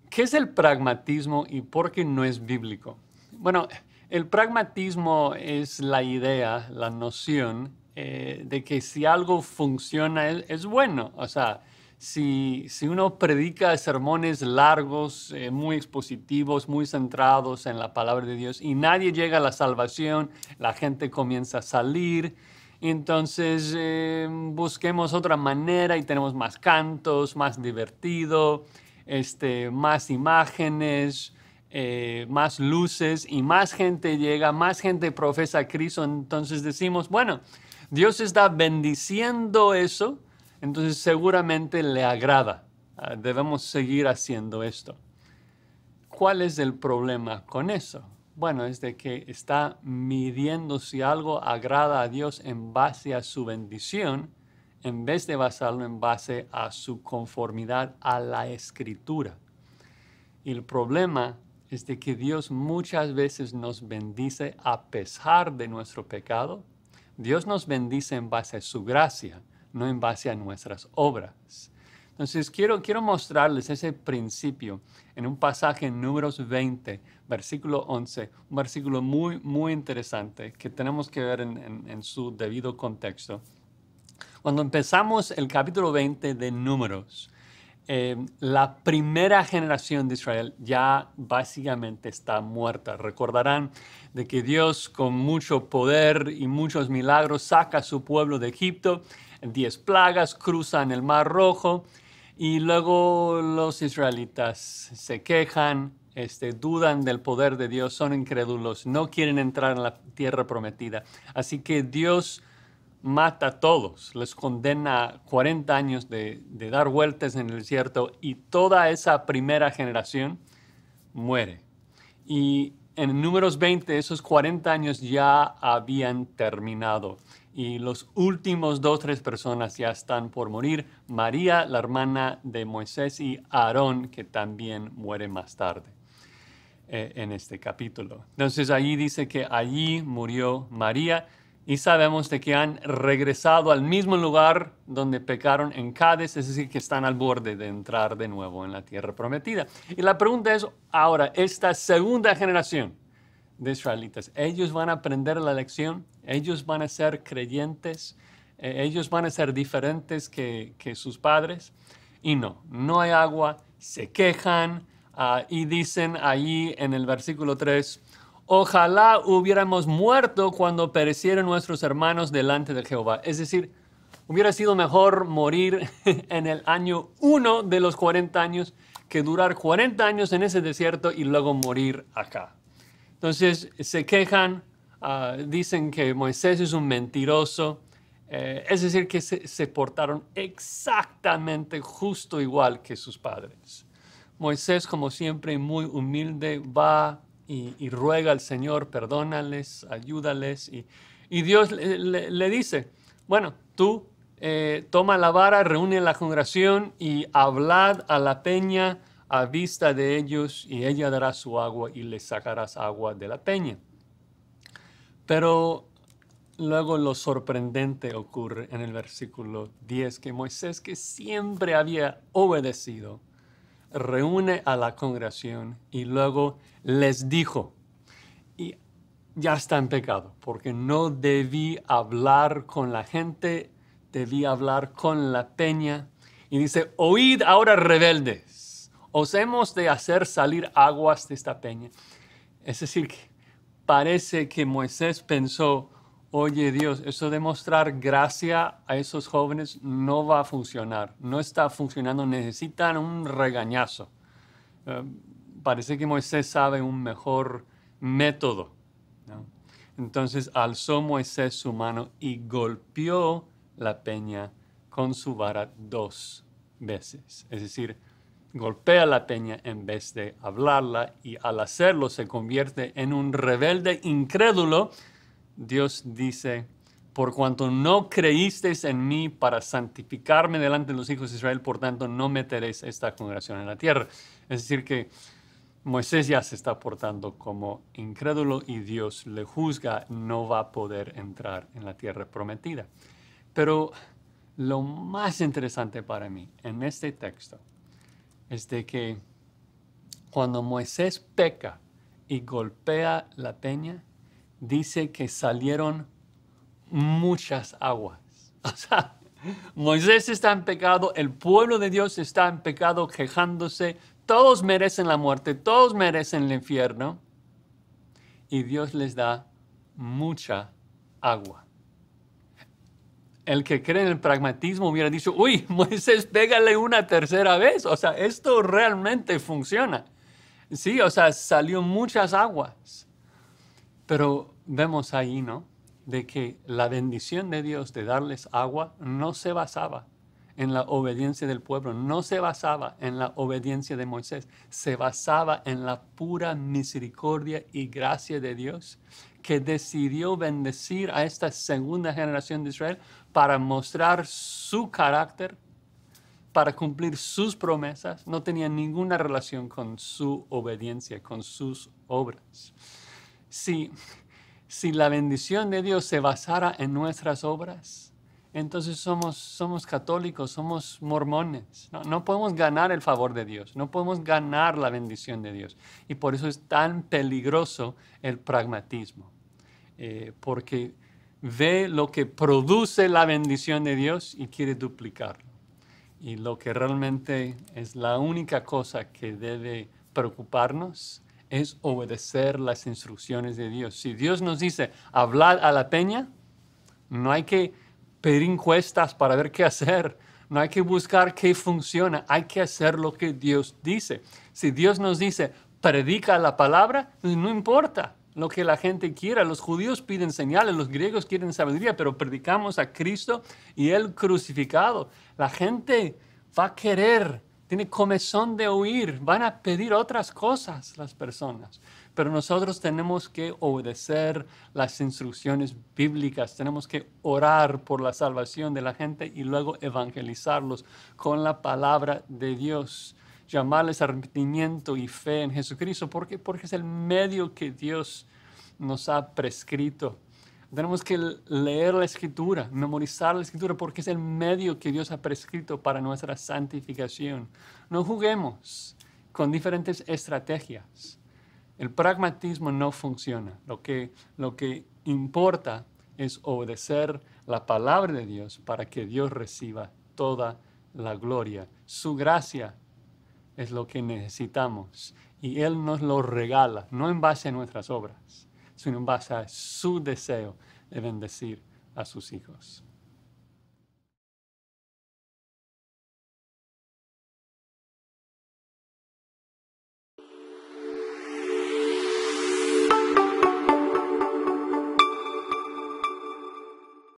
¿Qué es el pragmatismo y por qué no es bíblico? Bueno, el pragmatismo es la idea, la noción de que si algo funciona es bueno. O sea, si uno predica sermones largos, muy expositivos, muy centrados en la palabra de Dios y nadie llega a la salvación, la gente comienza a salir. Entonces busquemos otra manera y tenemos más cantos, más divertido, más imágenes, más luces y más gente llega, más gente profesa a Cristo. Entonces decimos, bueno, Dios está bendiciendo eso, entonces seguramente le agrada. Debemos seguir haciendo esto. ¿Cuál es el problema con eso? Bueno, es de que está midiendo si algo agrada a Dios en base a su bendición, en vez de basarlo en base a su conformidad a la Escritura. Y el problema es de que Dios muchas veces nos bendice a pesar de nuestro pecado. Dios nos bendice en base a su gracia, no en base a nuestras obras. Entonces quiero mostrarles ese principio en un pasaje en Números 20, versículo 11, un versículo muy interesante que tenemos que ver en su debido contexto. Cuando empezamos el capítulo 20 de Números, la primera generación de Israel ya básicamente está muerta. Recordarán de que Dios con mucho poder y muchos milagros saca a su pueblo de Egipto, 10 plagas, cruzan el Mar Rojo y luego los israelitas se quejan, dudan del poder de Dios, son incrédulos, no quieren entrar en la tierra prometida. Así que Dios mata a todos, les condena a 40 años de dar vueltas en el desierto y toda esa primera generación muere. Y en Números 20, esos 40 años ya habían terminado y los últimos 2 o 3 personas ya están por morir. María, la hermana de Moisés, y Aarón, que también muere más tarde en este capítulo. Entonces allí dice que allí murió María y sabemos de que han regresado al mismo lugar donde pecaron en Cádiz, es decir, que están al borde de entrar de nuevo en la tierra prometida. Y la pregunta es, ahora, esta segunda generación de israelitas, ¿ellos van a aprender la lección? ¿Ellos van a ser creyentes? ¿Ellos van a ser diferentes que sus padres? Y no hay agua, se quejan y dicen allí en el versículo 3, ojalá hubiéramos muerto cuando perecieron nuestros hermanos delante de Jehová. Es decir, hubiera sido mejor morir en el año 1 de los 40 años que durar 40 años en ese desierto y luego morir acá. Entonces se quejan, dicen que Moisés es un mentiroso, es decir, que se portaron exactamente justo igual que sus padres. Moisés, como siempre, muy humilde, va y ruega al Señor, perdónales, ayúdales. Y Dios le dice, bueno, tú toma la vara, reúne la congregación y hablad a la peña a vista de ellos, y ella dará su agua y les sacarás agua de la peña. Pero luego lo sorprendente ocurre en el versículo 10, que Moisés, que siempre había obedecido, reúne a la congregación y luego les dijo, y ya está en pecado, porque no debí hablar con la gente, debí hablar con la peña. Y dice, oíd ahora rebeldes, os hemos de hacer salir aguas de esta peña. Es decir, que parece que Moisés pensó, oye Dios, eso de mostrar gracia a esos jóvenes no va a funcionar, no está funcionando, necesitan un regañazo. Eh, Parece que Moisés sabe un mejor método, ¿no? Entonces alzó Moisés su mano y golpeó la peña con su vara 2 veces. Es decir, golpea la peña en vez de hablarla, y al hacerlo se convierte en un rebelde incrédulo. Dios dice, por cuanto no creísteis en mí para santificarme delante de los hijos de Israel, por tanto no meteréis esta congregación en la tierra. Es decir, que Moisés ya se está portando como incrédulo y Dios le juzga, no va a poder entrar en la tierra prometida. Pero lo más interesante para mí en este texto es de que Cuando Moisés peca y golpea la peña, dice que salieron muchas aguas. O sea, Moisés está en pecado, el pueblo de Dios está en pecado, quejándose, todos merecen la muerte, todos merecen el infierno, y Dios les da mucha agua. El que cree en el pragmatismo hubiera dicho, uy, Moisés, pégale una tercera vez. O sea, esto realmente funciona. Sí, o sea, salió muchas aguas. Pero vemos ahí, ¿no? De que la bendición de Dios de darles agua no se basaba en la obediencia del pueblo, no se basaba en la obediencia de Moisés, se basaba en la pura misericordia y gracia de Dios, que decidió bendecir a esta segunda generación de Israel para mostrar su carácter, para cumplir sus promesas. No tenía ninguna relación con su obediencia, con sus obras. Si la bendición de Dios se basara en nuestras obras, entonces somos católicos, somos mormones. No podemos ganar el favor de Dios, no podemos ganar la bendición de Dios. Y por eso es tan peligroso el pragmatismo, porque ve lo que produce la bendición de Dios y quiere duplicarlo. Y lo que realmente es la única cosa que debe preocuparnos es obedecer las instrucciones de Dios. Si Dios nos dice, hablad a la peña, no hay que pedir encuestas para ver qué hacer. No hay que buscar qué funciona. Hay que hacer lo que Dios dice. Si Dios nos dice, predica la palabra, pues no importa lo que la gente quiera. Los judíos piden señales, los griegos quieren sabiduría, pero predicamos a Cristo y Él crucificado. La gente va a querer, tiene comezón de oír, van a pedir otras cosas las personas. Pero nosotros tenemos que obedecer las instrucciones bíblicas, tenemos que orar por la salvación de la gente y luego evangelizarlos con la palabra de Dios, llamarles arrepentimiento y fe en Jesucristo. ¿Por qué? Porque es el medio que Dios nos ha prescrito. Tenemos que leer la Escritura, memorizar la Escritura, porque es el medio que Dios ha prescrito para nuestra santificación. No juguemos con diferentes estrategias. El pragmatismo no funciona. Lo que importa es obedecer la palabra de Dios para que Dios reciba toda la gloria. Su gracia es lo que necesitamos y Él nos lo regala, no en base a nuestras obras, sino en base a su deseo de bendecir a sus hijos.